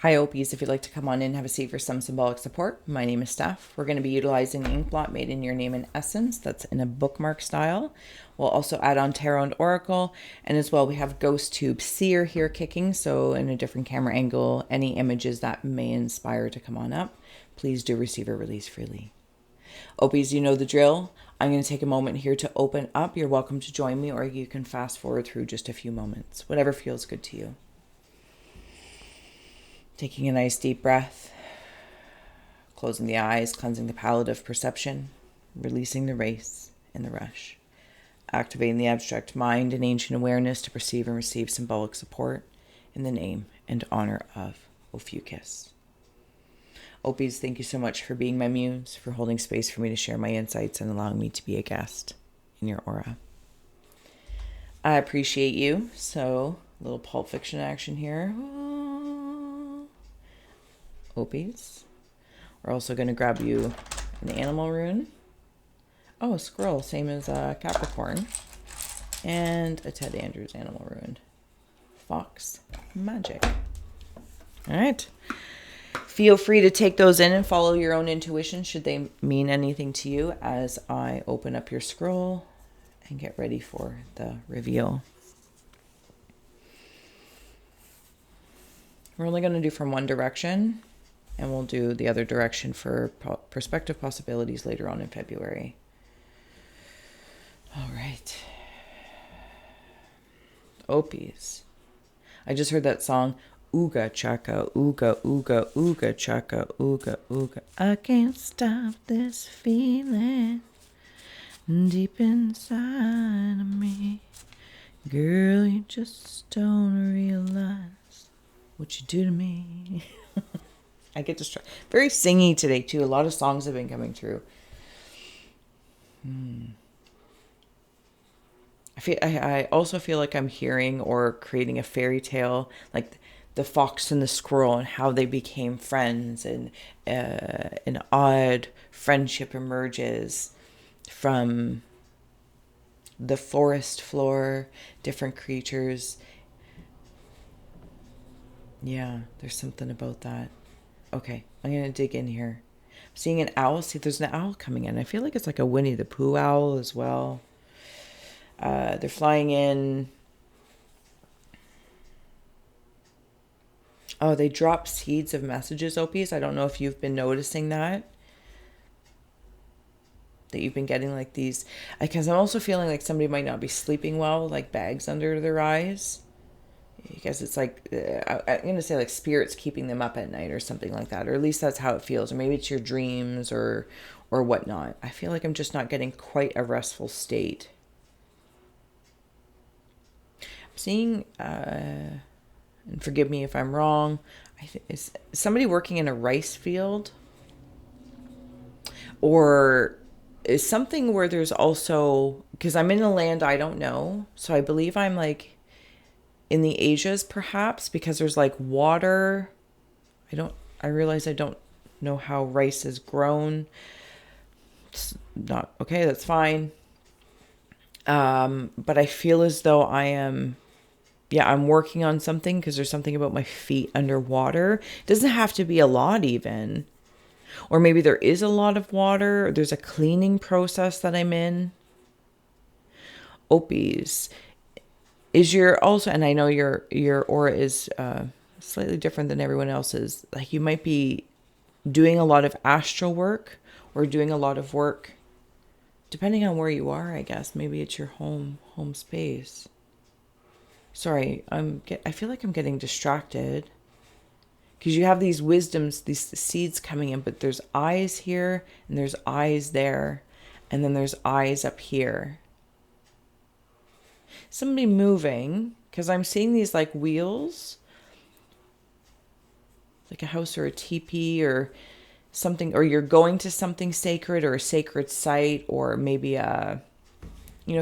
Hi, Opies. If you'd like to come on in and have a seat for some symbolic support, my name is Steph. We're going to be utilizing the ink blot made in your name and essence. That's in a bookmark style. We'll also add on tarot and oracle. And as well, we have ghost tube seer here kicking. So in a different camera angle, any images that may inspire to come on up, please do receive or release freely. Opies, you know the drill. I'm going to take a moment here to open up. You're welcome to join me, or you can fast forward through just a few moments, whatever feels good to you. Taking a nice deep breath, closing the eyes, cleansing the palette of perception, releasing the race and the rush, activating the abstract mind and ancient awareness to perceive and receive symbolic support in the name and honor of Ophiuchus. Opies, thank you so much for being my muse, for holding space for me to share my insights and allowing me to be a guest in your aura. I appreciate you. So, a little Pulp Fiction action here. Opies. We're also going to grab you an animal rune. Oh, a squirrel, same as Capricorn. And a Ted Andrews animal rune. Fox magic. All right. Feel free to take those in and follow your own intuition should they mean anything to you as I open up your scroll and get ready for the reveal. We're only going to do from one direction, and we'll do the other direction for perspective possibilities later on in February. All right. Opies. I just heard that song, Ooga chaka, ooga, ooga, ooga chaka, ooga, ooga. I can't stop this feeling deep inside of me. Girl, you just don't realize what you do to me. I get distracted. Very singy today, too. A lot of songs have been coming through. I also feel like I'm hearing or creating a fairy tale, like the fox and the squirrel and how they became friends, and an odd friendship emerges from the forest floor, different creatures. Yeah, there's something about that. Okay, I'm going to dig in here. I'm seeing an owl. See, there's an owl coming in. I feel like it's like a Winnie the Pooh owl as well. They're flying in. Oh, they drop seeds of messages, Opies. I don't know if you've been noticing that. That you've been getting like these. Because I'm also feeling like somebody might not be sleeping well, like bags under their eyes. Because it's like, I'm going to say like spirits keeping them up at night or something like that. Or at least that's how it feels. Or maybe it's your dreams or whatnot. I feel like I'm just not getting quite a restful state. I'm seeing, and forgive me if I'm wrong, is somebody working in a rice field? Or is something where there's also, because I'm in a land I don't know. So I believe I'm like in the Asias, perhaps, because there's like water. I realize I don't know how rice is grown. It's not, okay, that's fine. But I feel as though I'm working on something because there's something about my feet underwater. It doesn't have to be a lot even. Or maybe there is a lot of water, or there's a cleaning process that I'm in. Opies. Is your also, and I know your aura is slightly different than everyone else's. Like you might be doing a lot of astral work or doing a lot of work, depending on where you are. I guess maybe it's your home space. Sorry, I feel like I'm getting distracted because you have these wisdoms, these seeds coming in, but there's eyes here and there's eyes there, and then there's eyes up here. Somebody moving, because I'm seeing these like wheels, like a house or a teepee or something, or you're going to something sacred or a sacred site, or maybe it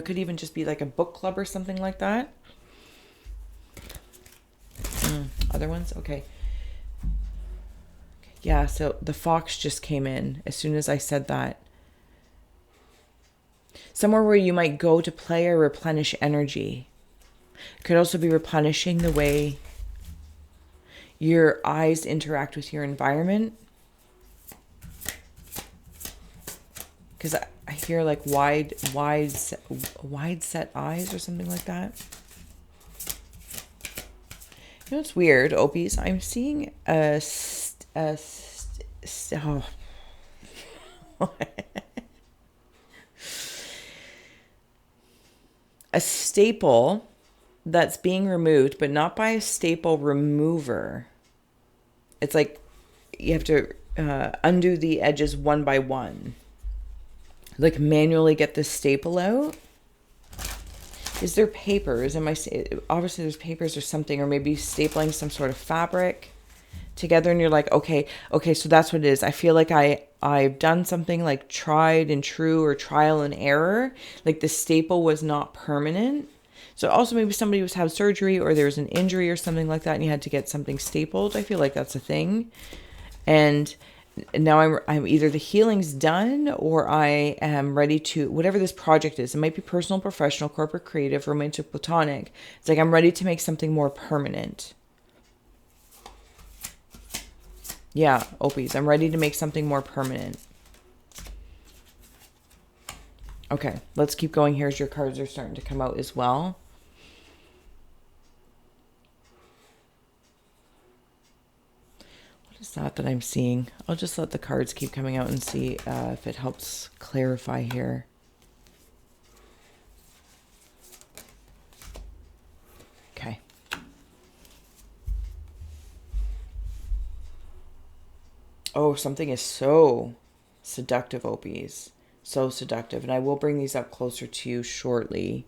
could even just be like a book club or something like that. Other ones? Okay. Yeah, so the fox just came in as soon as I said that. Somewhere where you might go to play or replenish energy. It could also be replenishing the way your eyes interact with your environment. Because I hear like wide set eyes or something like that. You know, it's weird, Opies. I'm seeing a staple that's being removed, but not by a staple remover. It's like you have to undo the edges one by one. Like manually get the staple out. Is there papers? Obviously there's papers or something, or maybe stapling some sort of fabric together, and you're like, okay, so that's what it is. I feel like I've done something like tried and true or trial and error. Like the staple was not permanent. So also maybe somebody was had surgery or there was an injury or something like that and you had to get something stapled. I feel like that's a thing. And now I'm either the healing's done or I am ready to, whatever this project is. It might be personal, professional, corporate, creative, romantic, platonic. It's like I'm ready to make something more permanent. Yeah, Opies, I'm ready to make something more permanent. Okay, let's keep going here as your cards are starting to come out as well. What is that I'm seeing? I'll just let the cards keep coming out and see if it helps clarify here. Okay. Oh, something is so seductive, Opies. So seductive. And I will bring these up closer to you shortly.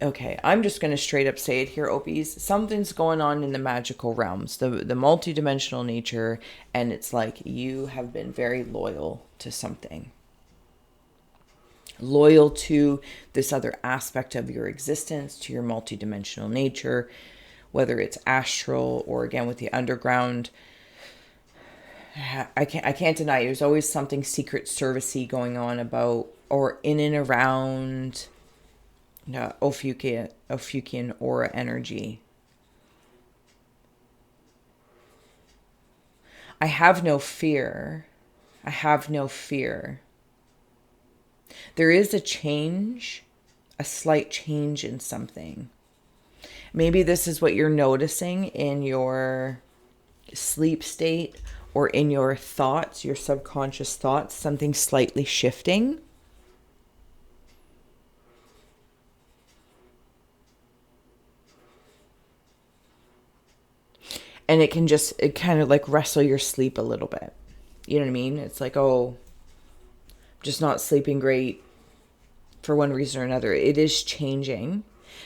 Okay, I'm just going to straight up say it here, Opies. Something's going on in the magical realms, the multidimensional nature, and it's like you have been very loyal to something. Loyal to this other aspect of your existence, to your multidimensional nature, whether it's astral or again with the underground. I can't deny it. There's always something secret servicey going on about or in and around Ophiuchian aura energy. I have no fear. I have no fear. There is a change, a slight change in something. Maybe this is what you're noticing in your sleep state or in your thoughts, your subconscious thoughts, something slightly shifting. And it kind of like wrestle your sleep a little bit. You know what I mean? It's like, oh, just not sleeping great for one reason or another. It is changing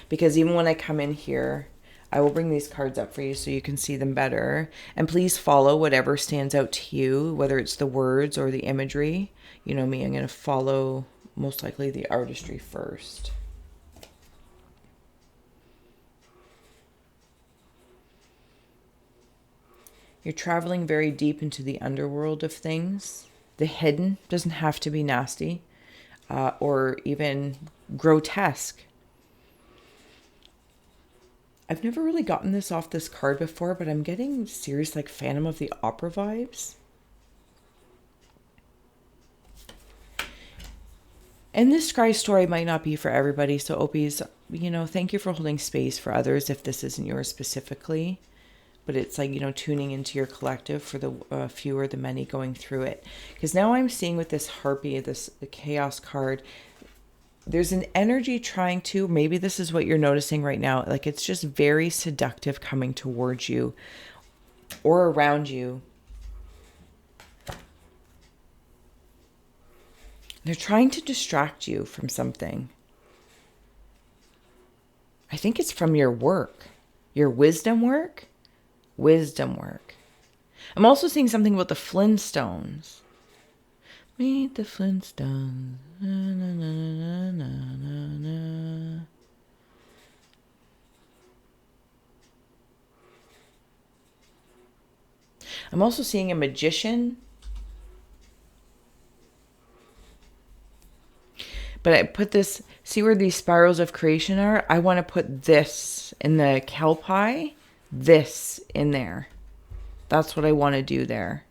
because even when I come in here, I will bring these cards up for you so you can see them better. And please follow whatever stands out to you, whether it's the words or the imagery. You know me, I'm going to follow most likely the artistry first. You're traveling very deep into the underworld of things. The hidden doesn't have to be nasty or even grotesque. I've never really gotten this off this card before, but I'm getting serious like Phantom of the Opera vibes. And this Scry story might not be for everybody. So Opies, thank you for holding space for others if this isn't yours specifically. But it's like, tuning into your collective for the few or the many going through it. Because now I'm seeing with this Harpy, the Chaos card, there's an energy trying to, maybe this is what you're noticing right now, like it's just very seductive coming towards you or around you. They're trying to distract you from something. I think it's from your work, your wisdom work. Wisdom work. I'm also seeing something about the Flintstones. Meet the Flintstones. Na, na, na, na, na, na. I'm also seeing a magician. But I put this, see where these spirals of creation are? I want to put this in the kelpie. this in there. That's what I want to do there.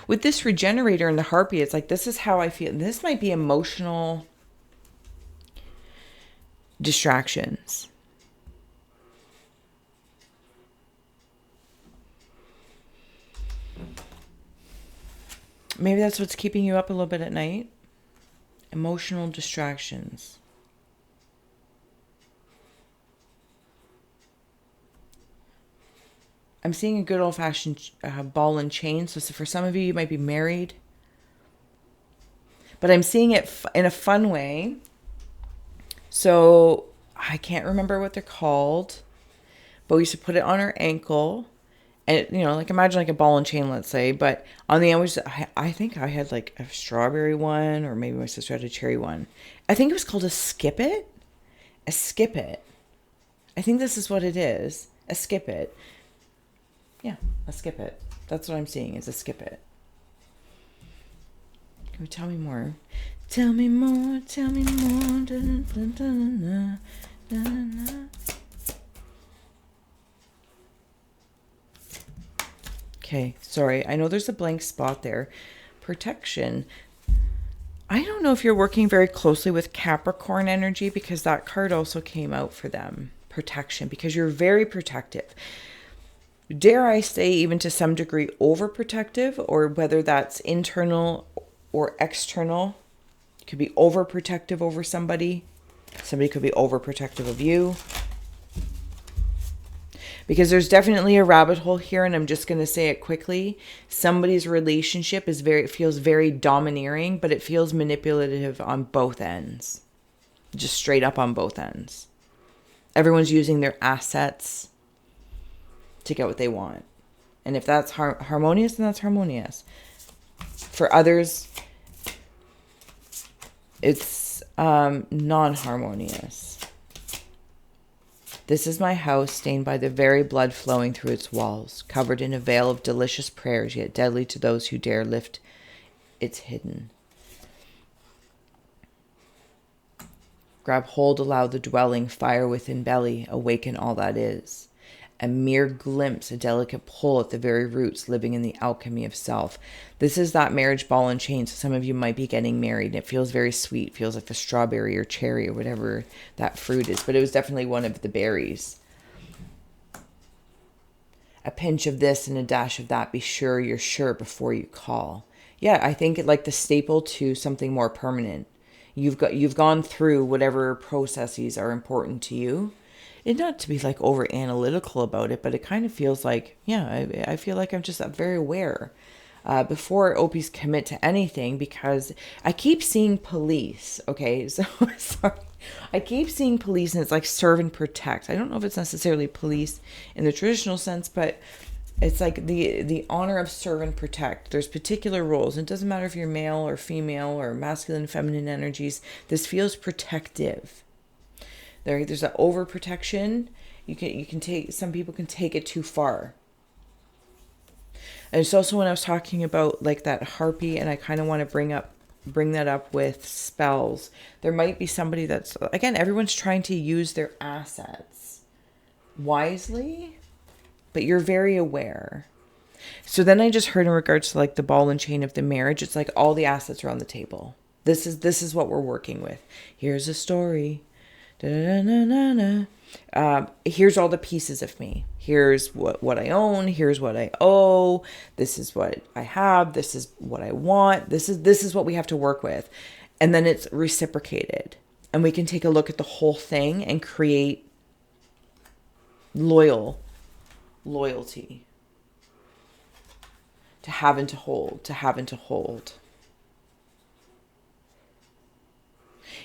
With this regenerator and the harpy, it's like, this is how I feel. This might be emotional distractions. Maybe that's what's keeping you up a little bit at night. Emotional distractions. I'm seeing a good old-fashioned ball and chain. So for some of you, you might be married. But I'm seeing it in a fun way. So I can't remember what they're called. But we used to put it on our ankle. And, it, like imagine like a ball and chain, let's say. But on the end, I think I had like a strawberry one. Or maybe my sister had a cherry one. I think it was called a skip it. A skip it. I think this is what it is. A skip it. Yeah, a skip it. That's what I'm seeing is a skip it. Can you tell me more? Tell me more, tell me more. Dun, dun, dun, dun, dun, dun. Okay, sorry. I know there's a blank spot there. Protection. I don't know if you're working very closely with Capricorn energy because that card also came out for them. Protection, because you're very protective. Dare I say, even to some degree, overprotective, or whether that's internal or external. You could be overprotective over somebody. Somebody could be overprotective of you. Because there's definitely a rabbit hole here, and I'm just going to say it quickly. Somebody's relationship feels very domineering, but it feels manipulative on both ends. Just straight up on both ends. Everyone's using their assets to get what they want. And if that's harmonious, then that's harmonious. For others, it's non-harmonious. This is my house, stained by the very blood flowing through its walls, covered in a veil of delicious prayers, yet deadly to those who dare lift its hidden. Grab hold, allow the dwelling, fire within belly, awaken all that is. A mere glimpse, a delicate pull at the very roots, living in the alchemy of self. This is that marriage ball and chain. So some of you might be getting married, and it feels very sweet. It feels like the strawberry or cherry or whatever that fruit is. But it was definitely one of the berries. A pinch of this and a dash of that. Be sure you're sure before you call. Yeah, I think like the staple to something more permanent. You've gone through whatever processes are important to you. And not to be like over analytical about it, but it kind of feels like, yeah, I feel like I'm very aware before Ophies commit to anything, because I keep seeing police. Okay, so sorry. I keep seeing police, and it's like serve and protect. I don't know if it's necessarily police in the traditional sense, but it's like the honor of serve and protect. There's particular roles. It doesn't matter if you're male or female or masculine, feminine energies. This feels protective. There's that overprotection. You can take, some people can take it too far. And it's also when I was talking about like that harpy, and I kind of want to bring that up with spells. There might be somebody that's, again, everyone's trying to use their assets wisely, but you're very aware. So then I just heard in regards to like the ball and chain of the marriage, it's like all the assets are on the table. This is what we're working with. Here's a story. Here's all the pieces of me. Here's what I own. Here's what I owe. This is what I have. This is what I want. This is what we have to work with. And then it's reciprocated. And we can take a look at the whole thing and create loyalty. To have and to hold. To have and to hold.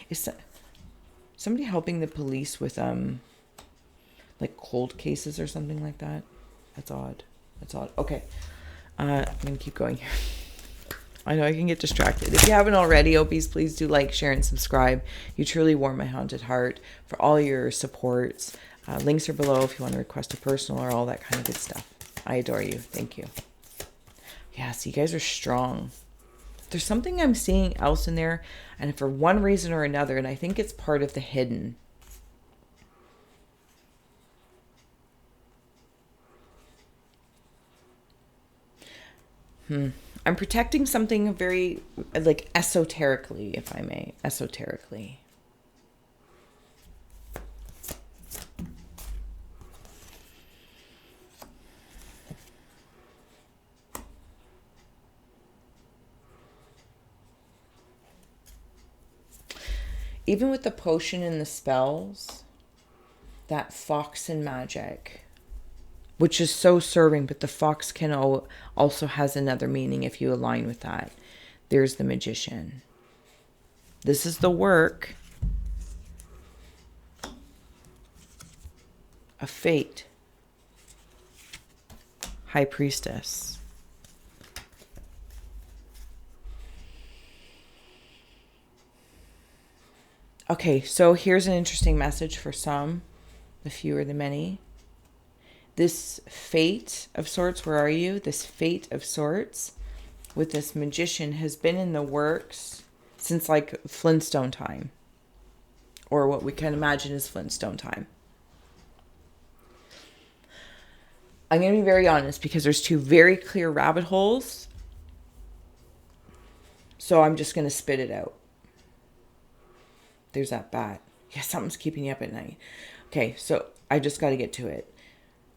Is that somebody helping the police with like cold cases or something like that? That's odd. Okay. I'm gonna keep going here. I know I can get distracted. If you haven't already, Ophies, please do like, share, and subscribe. You truly warm my haunted heart for all your supports. Links are below if you want to request a personal or all that kind of good stuff. I adore you. Thank you. Yes, you guys are strong. There's something I'm seeing else in there, and for one reason or another, and I think it's part of the hidden. I'm protecting something very, like, esoterically, if I may. Esoterically. Even with the potion and the spells, that fox and magic, which is so serving, but the fox can also has another meaning if you align with that. There's the magician. This is the work of fate. High priestess. Okay, so here's an interesting message for some, the few or the many. This fate of sorts, where are you? This fate of sorts with this magician has been in the works since like Flintstone time, or what we can imagine is Flintstone time. I'm going to be very honest because there's two very clear rabbit holes. So I'm just going to spit it out. There's that bat. Yeah, something's keeping you up at night. Okay, so I just got to get to it.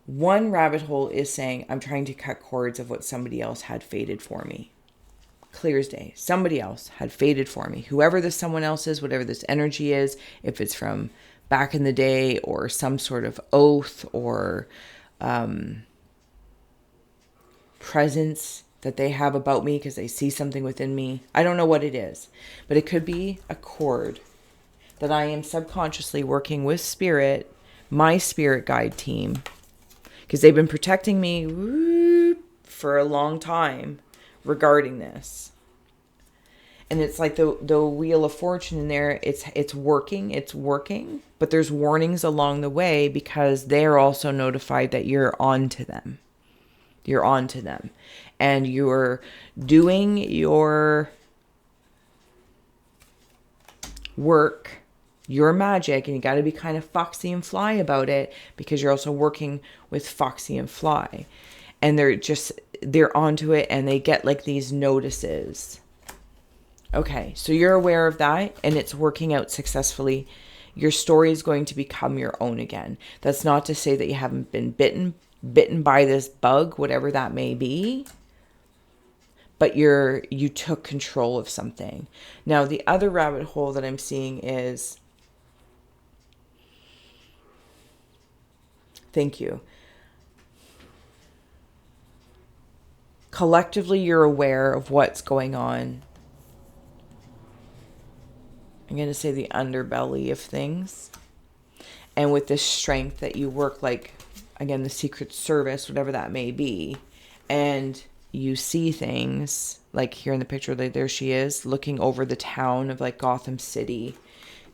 One rabbit hole is saying I'm trying to cut cords of what somebody else had fated for me. Clear as day. Somebody else had fated for me. Whoever this someone else is, whatever this energy is, if it's from back in the day or some sort of oath or presence that they have about me because they see something within me. I don't know what it is, but it could be a cord that I am subconsciously working with spirit, my spirit guide team, because they've been protecting me for a long time regarding this. And it's like the wheel of fortune in there. It's working, but there's warnings along the way because they're also notified that you're on to them. You're on to them. And you're doing your work, your magic, and you got to be kind of foxy and fly about it because you're also working with foxy and fly. And they're onto it and they get like these notices. Okay, so you're aware of that and it's working out successfully. Your story is going to become your own again. That's not to say that you haven't been bitten by this bug, whatever that may be, but you took control of something. Now, the other rabbit hole that I'm seeing is, thank you. Collectively, you're aware of what's going on. I'm going to say the underbelly of things. And with this strength that you work like, again, the Secret Service, whatever that may be, and you see things, like here in the picture, there she is, looking over the town of like Gotham City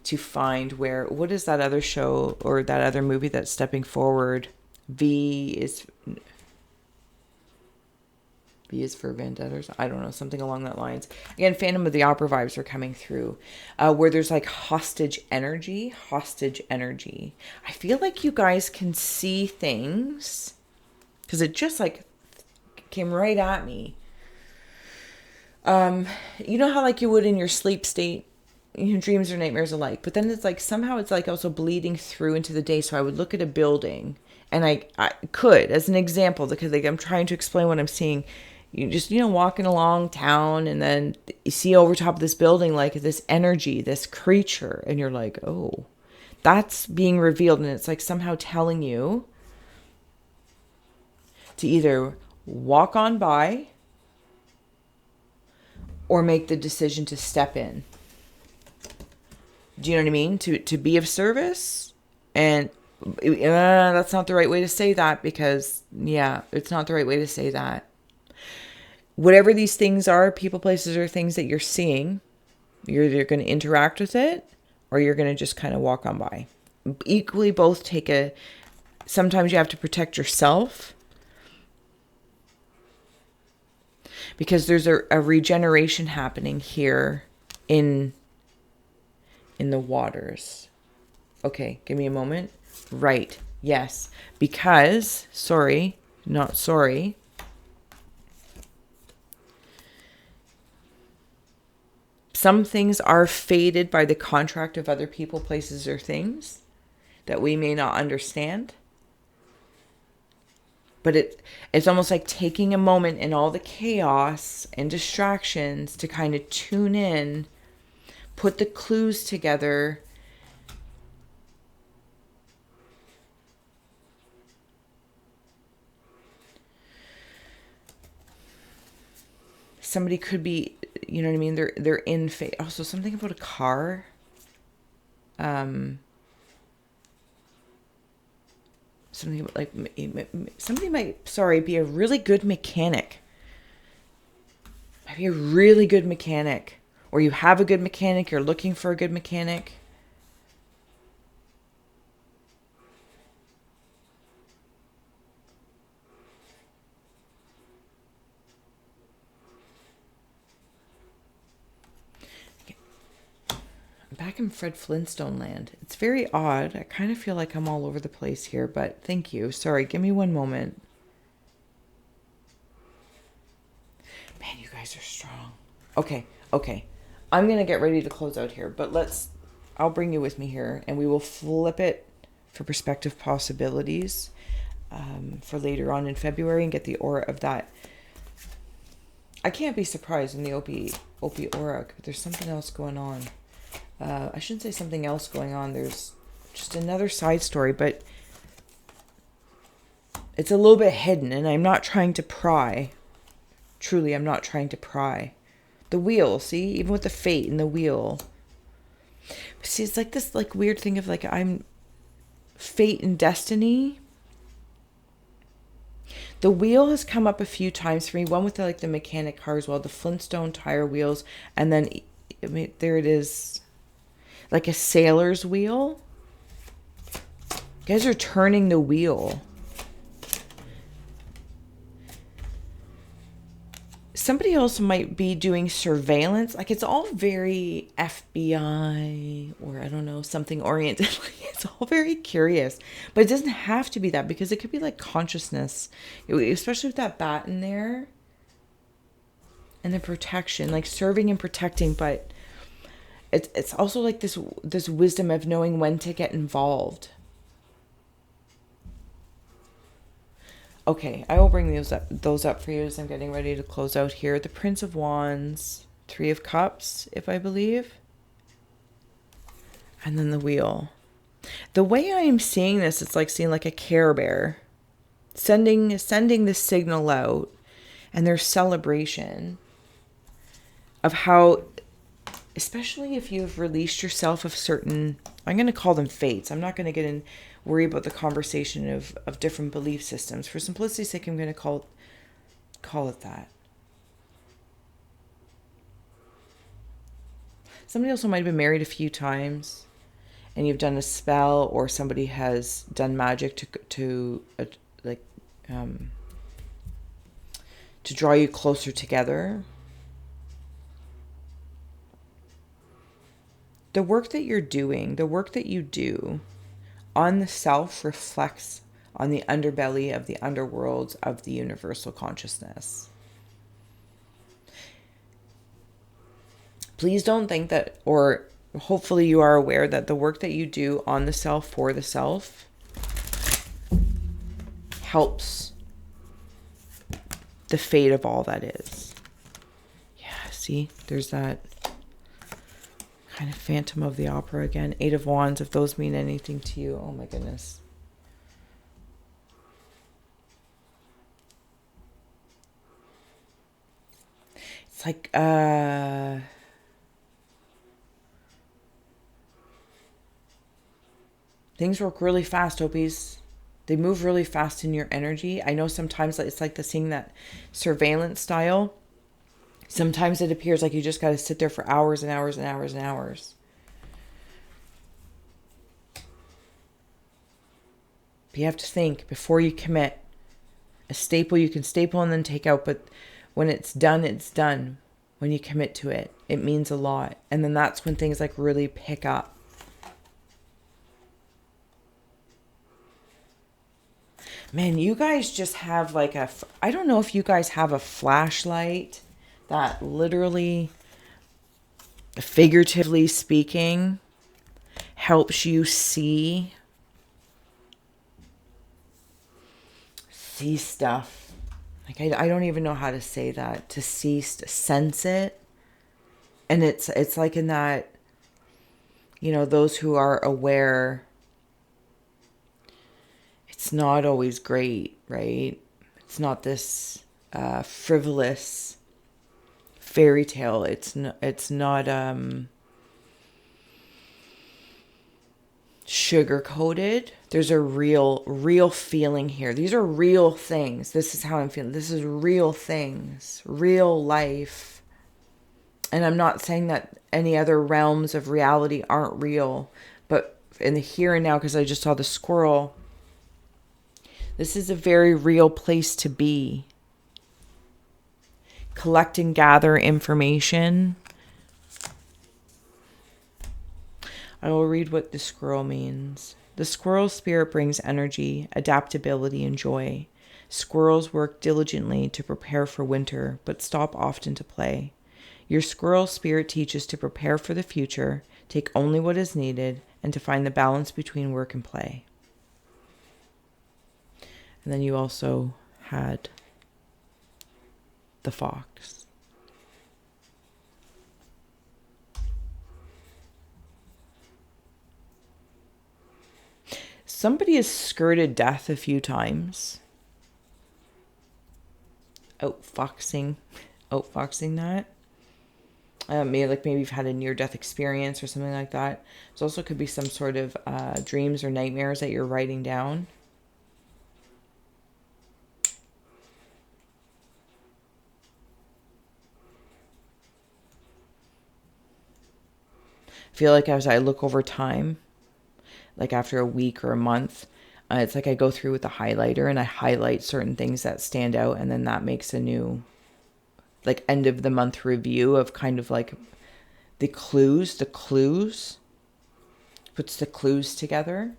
to find what is that other show or that other movie that's Stepping Forward? V is for Vendetta. I don't know, something along that lines. Again, Phantom of the Opera vibes are coming through, where there's like hostage energy. I feel like you guys can see things because it just like came right at me. You know how like you would in your sleep state, your dreams or nightmares alike, but then it's like somehow it's like also bleeding through into the day. So I would look at a building and I could, as an example, because like I'm trying to explain what I'm seeing. You just, walking along town and then you see over top of this building, like this energy, this creature. And you're like, oh, that's being revealed. And it's like somehow telling you to either walk on by or make the decision to step in. Do you know what I mean? To be of service. And that's not the right way to say that because, it's not the right way to say that. Whatever these things are, people, places, or things that you're seeing, you're either going to interact with it or you're going to just kind of walk on by. Equally, both sometimes you have to protect yourself because there's a regeneration happening here in the waters. Okay, give me a moment. Right, yes, because, not sorry. Some things are fated by the contract of other people, places, or things that we may not understand. But it's almost like taking a moment in all the chaos and distractions to kind of tune in, put the clues together, somebody could be, you know what I mean? They're in fate. Also, something about a car. Something about like somebody might, be a really good mechanic. Might be a really good mechanic, or you have a good mechanic. You're looking for a good mechanic. Back in Fred Flintstone land. It's very odd. I kind of feel like I'm all over the place here, but thank you. Sorry, give me one moment. Man, you guys are strong. Okay. I'm going to get ready to close out here, but I'll bring you with me here, and we will flip it for perspective possibilities for later on in February and get the aura of that. I can't be surprised in the Opie aura, but there's something else going on. I shouldn't say something else going on. There's just another side story, but it's a little bit hidden, and I'm not trying to pry. Truly, I'm not trying to pry. The wheel, see? Even with the fate and the wheel. See, it's like this like weird thing of like I'm fate and destiny. The wheel has come up a few times for me. One with the mechanic car as well, the Flintstone tire wheels, and then there it is. Like a sailor's wheel. You guys are turning the wheel. Somebody else might be doing surveillance. Like it's all very FBI or I don't know, something oriented. It's all very curious. But it doesn't have to be that because it could be like consciousness. Especially with that bat in there. And the protection. Like serving and protecting, but it's also like this wisdom of knowing when to get involved. Okay, I will bring those up for you as I'm getting ready to close out here. The Prince of Wands, Three of Cups, if I believe. And then the Wheel. The way I am seeing this, it's like seeing like a Care Bear sending the signal out, and their celebration of how, especially if you've released yourself of certain, I'm going to call them fates. I'm not going to get in, worry about the conversation of different belief systems. For simplicity's sake, I'm going to call it that. Somebody also might have been married a few times, and you've done a spell, or somebody has done magic to draw you closer together. The work that you're doing, the work that you do on the self reflects on the underbelly of the underworlds of the universal consciousness. Please don't think that, or hopefully you are aware that the work that you do on the self for the self helps the fate of all that is. Yeah, see, there's that kind of Phantom of the Opera again. Eight of Wands, if those mean anything to you. Oh my goodness. It's like things work really fast, Opies. They move really fast in your energy. I know sometimes it's like the seeing that surveillance style. Sometimes it appears like you just got to sit there for hours and hours and hours and hours. But you have to think before you commit. A staple you can staple and then take out, but when it's done, it's done. When you commit to it, it means a lot. And then that's when things like really pick up. Man, you guys just have like I don't know if you guys have a flashlight that literally figuratively speaking, helps you see stuff. Like, I don't even know how to say that. To see, sense it. And it's like in that, you know, those who are aware, it's not always great, right? It's not this frivolous fairy tale. It's not sugar coated. There's a real feeling here. These are real things. This is how I'm feeling. This is real things, real life. And I'm not saying that any other realms of reality aren't real, but in the here and now, because I just saw the squirrel, this is a very real place to be. Collect and gather information. I will read what the squirrel means. The squirrel spirit brings energy, adaptability, and joy. Squirrels work diligently to prepare for winter, but stop often to play. Your squirrel spirit teaches to prepare for the future, take only what is needed, and to find the balance between work and play. And then you also had the fox. Somebody has skirted death a few times. Outfoxing that. Maybe you've had a near-death experience or something like that. It also could be some sort of dreams or nightmares that you're writing down. I feel like as I look over time, like after a week or a month, it's like I go through with the highlighter and I highlight certain things that stand out, and then that makes a new, like, end of the month review of kind of like the clues, puts the clues together.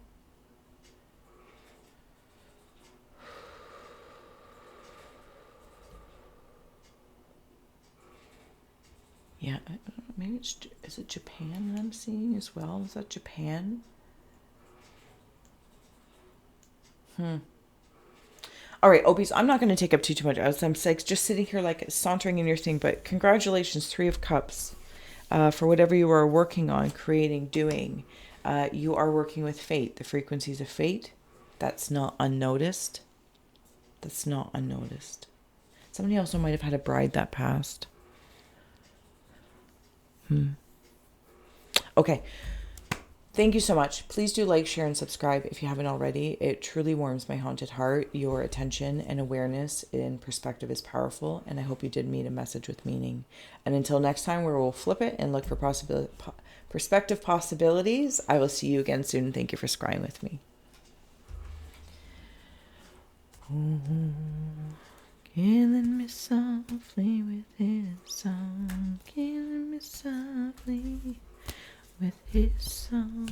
Yeah, maybe is it Japan that I'm seeing as well? Is that Japan? All right, Ophies, I'm not going to take up too much. I'm just sitting here like sauntering in your thing, but congratulations, 3 of Cups, for whatever you are working on, creating, doing. You are working with fate, the frequencies of fate. That's not unnoticed. Somebody also might have had a bride that passed. Okay. Thank you so much. Please do like, share, and subscribe if you haven't already. It truly warms my haunted heart. Your attention and awareness in perspective is powerful, and I hope you did meet a message with meaning. And until next time, where we'll flip it and look for perspective possibilities, I will see you again soon. Thank you for scrying with me. Killing me softly with his song. Killing me softly with his song.